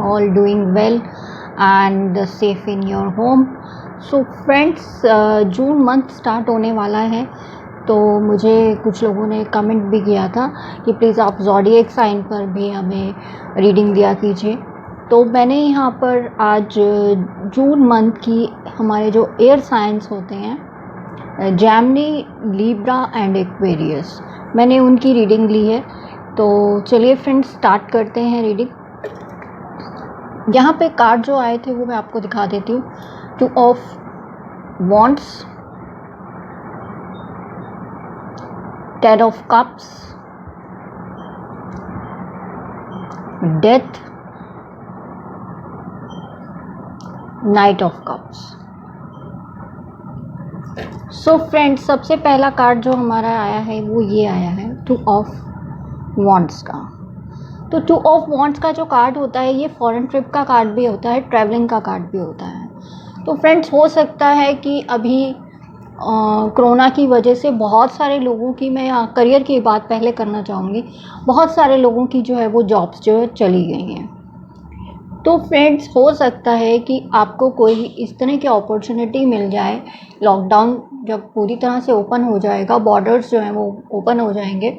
all doing well and safe in your home. So friends, June month start होने वाला है, तो मुझे कुछ लोगों ने कमेंट भी किया था कि प्लीज़ आप ज़ोडिएक साइन पर भी हमें रीडिंग दिया कीजिए। तो मैंने यहाँ पर आज जून मंथ की हमारे जो एयर साइंस होते हैं, जेमिनी, लिब्रा एंड एक्वेरियस, मैंने उनकी रीडिंग ली है। तो चलिए फ्रेंड्स, स्टार्ट करते हैं रीडिंग। यहाँ पे कार्ड जो आए थे वो मैं आपको दिखा देती हूँ। 2 of wands, 10 of cups, death, night of cups. So friends, सबसे पहला कार्ड जो हमारा आया है वो ये आया है 2 ऑफ वॉन्ड्स का। तो 2 ऑफ वॉन्ड्स का जो कार्ड होता है ये फॉरेन ट्रिप का कार्ड भी होता है, ट्रैवलिंग का कार्ड भी होता है। तो फ्रेंड्स, हो सकता है कि अभी कोरोना की वजह से बहुत सारे लोगों की, मैं यहाँ करियर की बात पहले करना चाहूँगी, बहुत सारे लोगों की जो है वो जॉब्स जो है चली गई हैं। तो फ्रेंड्स, हो सकता है कि आपको कोई इस तरह की अपॉर्चुनिटी मिल जाए। लॉकडाउन जब पूरी तरह से ओपन हो जाएगा, बॉर्डर्स जो हैं वो ओपन हो जाएंगे,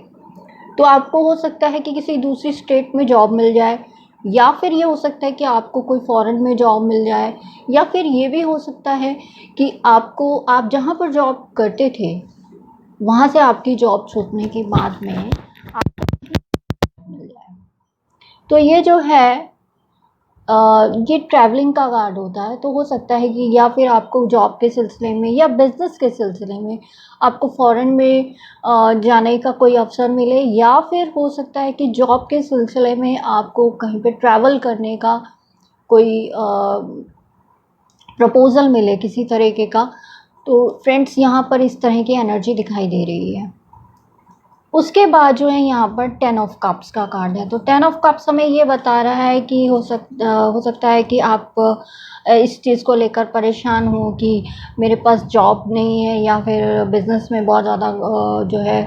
तो आपको हो सकता है कि किसी दूसरी स्टेट में जॉब मिल जाए, या फिर ये हो सकता है कि आपको कोई फॉरेन में जॉब मिल जाए, या फिर ये भी हो सकता है कि आप जहाँ पर जॉब करते थे वहाँ से आपकी जॉब छूटने के बाद में आपको मिल जाए। तो ये जो है ये ट्रैवलिंग का कार्ड होता है। तो हो सकता है कि या फिर आपको जॉब के सिलसिले में या बिज़नेस के सिलसिले में आपको फॉरेन में जाने का कोई अवसर मिले, या फिर हो सकता है कि जॉब के सिलसिले में आपको कहीं पे ट्रैवल करने का कोई प्रपोज़ल मिले किसी तरीके का। तो फ्रेंड्स, यहाँ पर इस तरह की एनर्जी दिखाई दे रही है। उसके बाद जो है यहाँ पर 10 ऑफ कप्स का कार्ड है। तो 10 ऑफ कप्स हमें ये बता रहा है कि हो सकता है कि आप इस चीज़ को लेकर परेशान हो कि मेरे पास जॉब नहीं है, या फिर बिज़नेस में बहुत ज़्यादा जो है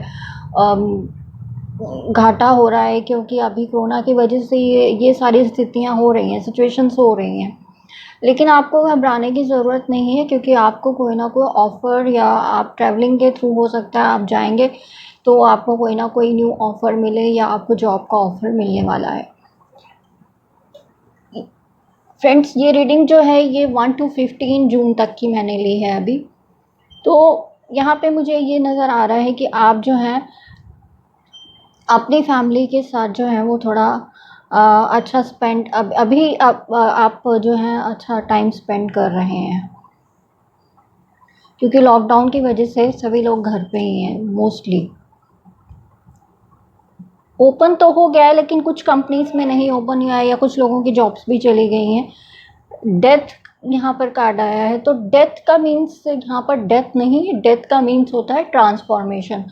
घाटा हो रहा है, क्योंकि अभी कोरोना की वजह से ये सारी स्थितियाँ हो रही हैं, सिचुएशंस हो रही हैं। लेकिन आपको घबराने की ज़रूरत नहीं है, क्योंकि आपको कोई ना कोई ऑफ़र, या आप ट्रैवलिंग के थ्रू हो सकता है आप जाएंगे तो आपको कोई ना कोई न्यू ऑफ़र मिले, या आपको जॉब का ऑफ़र मिलने वाला है। फ्रेंड्स, ये रीडिंग जो है ये 1 to 15 जून तक की मैंने ली है अभी। तो यहाँ पे मुझे ये नज़र आ रहा है कि आप जो हैं अपनी फैमिली के साथ जो है वो थोड़ा अच्छा स्पेंड अभी आप जो हैं अच्छा टाइम स्पेंड कर रहे हैं, क्योंकि लॉकडाउन की वजह से सभी लोग घर पे ही हैं मोस्टली। ओपन तो हो गया है, लेकिन कुछ कंपनीज में नहीं ओपन हुआ है, या कुछ लोगों की जॉब्स भी चली गई हैं। डेथ यहाँ पर कार्ड आया है। तो डेथ का मीन्स यहाँ पर डेथ नहीं है, डेथ का मीन्स होता है ट्रांसफॉर्मेशन।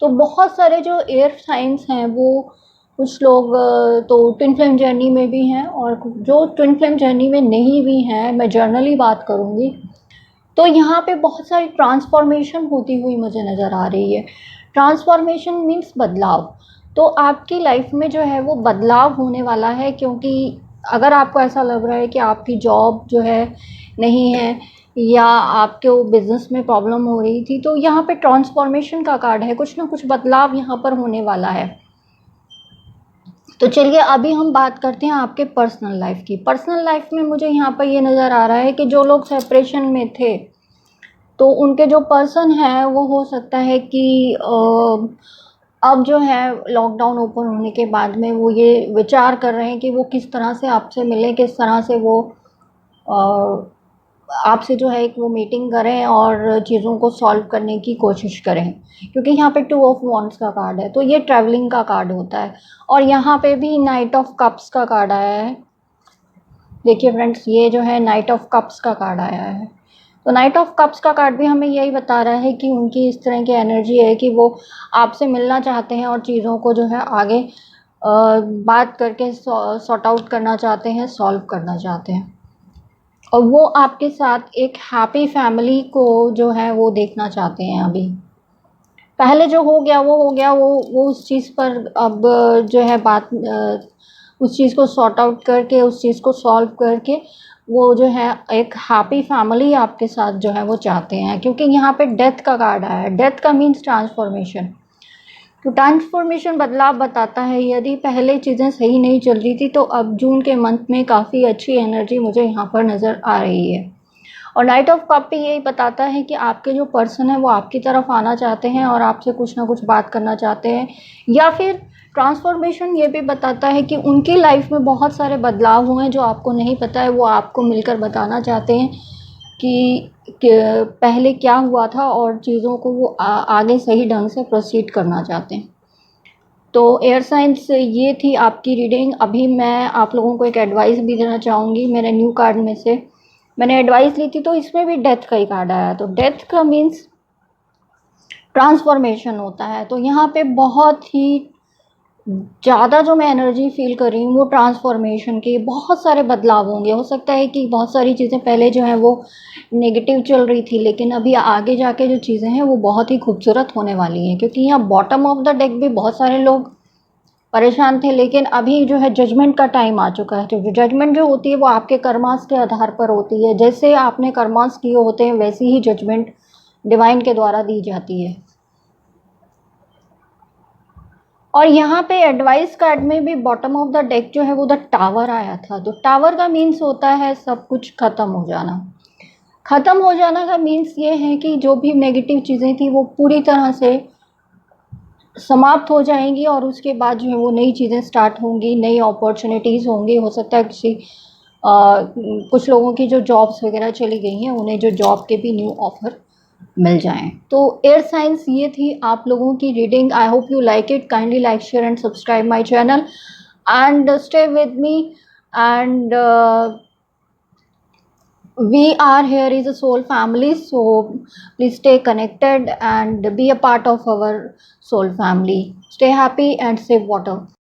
तो बहुत सारे जो एयर साइंस हैं वो कुछ लोग तो ट्विन फ्लेम जर्नी में भी हैं, और जो ट्विन फ्लेम जर्नी में नहीं भी हैं, मैं जर्नली बात करूँगी, तो यहाँ पे बहुत सारी ट्रांसफॉर्मेशन होती हुई मुझे नज़र आ रही है। ट्रांसफॉर्मेशन मीन्स बदलाव। तो आपकी लाइफ में जो है वो बदलाव होने वाला है, क्योंकि अगर आपको ऐसा लग रहा है कि आपकी जॉब जो है नहीं है, या आपके वो बिज़नेस में प्रॉब्लम हो रही थी, तो यहाँ पे ट्रांसफॉर्मेशन का कार्ड है। कुछ ना कुछ बदलाव यहाँ पर होने वाला है। तो चलिए अभी हम बात करते हैं आपके पर्सनल लाइफ की। पर्सनल लाइफ में मुझे यहाँ पर ये नज़र आ रहा है कि जो लोग सेपरेशन में थे, तो उनके जो पर्सन है वो हो सकता है कि अब जो है लॉकडाउन ओपन होने के बाद में वो ये विचार कर रहे हैं कि वो किस तरह से आपसे मिलें, किस तरह से वो आपसे जो है एक वो मीटिंग करें और चीज़ों को सॉल्व करने की कोशिश करें। क्योंकि यहाँ पे 2 ऑफ वॉन्ड्स का कार्ड है, तो ये ट्रैवलिंग का कार्ड होता है। और यहाँ पे भी नाइट ऑफ कप्स का कार्ड आया है। देखिए फ्रेंड्स, ये जो है नाइट ऑफ कप्स का कार्ड आया है। तो नाइट ऑफ कप्स का कार्ड भी हमें यही बता रहा है कि उनकी इस तरह की एनर्जी है कि वो आपसे मिलना चाहते हैं, और चीज़ों को जो है आगे बात करके सॉर्ट आउट करना चाहते हैं, सॉल्व करना चाहते हैं। और वो आपके साथ एक हैप्पी फैमिली को जो है वो देखना चाहते हैं। अभी पहले जो हो गया वो हो गया, वो उस चीज़ पर अब जो है बात उस चीज़ को सॉर्ट आउट करके, उस चीज़ को सॉल्व करके वो जो है एक हैप्पी फैमिली आपके साथ जो है वो चाहते हैं, क्योंकि यहाँ पे डेथ का कार्ड आया है। डेथ का मीन्स ट्रांसफॉर्मेशन। तो ट्रांसफॉर्मेशन बदलाव बताता है। यदि पहले चीज़ें सही नहीं चल रही थी तो अब जून के मंथ में काफ़ी अच्छी एनर्जी मुझे यहाँ पर नज़र आ रही है। और नाइट ऑफ कप पे यही बताता है कि आपके जो पर्सन है वो आपकी तरफ आना चाहते हैं और आपसे कुछ ना कुछ बात करना चाहते हैं, या फिर ट्रांसफॉर्मेशन ये भी बताता है कि उनकी लाइफ में बहुत सारे बदलाव हुए हैं जो आपको नहीं पता है, वो आपको मिलकर बताना चाहते हैं कि पहले क्या हुआ था और चीज़ों को वो आगे सही ढंग से प्रोसीड करना चाहते हैं। तो एयर साइंस ये थी आपकी रीडिंग। अभी मैं आप लोगों को एक एडवाइस भी देना चाहूँगी। मेरे न्यू कार्ड में से मैंने एडवाइस ली थी तो इसमें भी डेथ का ही कार्ड आया। तो डेथ का मीन्स ट्रांसफॉर्मेशन होता है। तो यहाँ पे बहुत ही ज़्यादा जो मैं एनर्जी फील कर रही हूँ वो ट्रांसफॉर्मेशन की, बहुत सारे बदलाव होंगे। हो सकता है कि बहुत सारी चीज़ें पहले जो है वो नेगेटिव चल रही थी, लेकिन अभी आगे जाके जो चीज़ें हैं वो बहुत ही खूबसूरत होने वाली हैं, क्योंकि यहाँ बॉटम ऑफ द डेक भी बहुत सारे लोग परेशान थे, लेकिन अभी जो है जजमेंट का टाइम आ चुका है। तो जो जजमेंट जो होती है वो आपके कर्मास के आधार पर होती है। जैसे आपने कर्मास किए होते हैं वैसी ही जजमेंट डिवाइन के द्वारा दी जाती है। और यहाँ पे एडवाइस कार्ड में भी बॉटम ऑफ द डेक जो है वो द टावर आया था। तो टावर का मीन्स होता है सब कुछ ख़त्म हो जाना। ख़त्म हो जाना का मीन्स ये है कि जो भी नेगेटिव चीज़ें थी वो पूरी तरह से समाप्त हो जाएंगी और उसके बाद जो है वो नई चीज़ें स्टार्ट होंगी, नई अपॉर्चुनिटीज़ होंगी। हो सकता है कुछ लोगों की जो जॉब्स वगैरह चली गई हैं उन्हें जो जॉब के भी न्यू ऑफर मिल जाएं। तो एयर साइंस ये थी आप लोगों की reading. I hope you like it. Kindly like, share and subscribe my channel and stay with me, and we are here is a soul family, so please stay connected and be a part of our soul family. Stay happy and save water.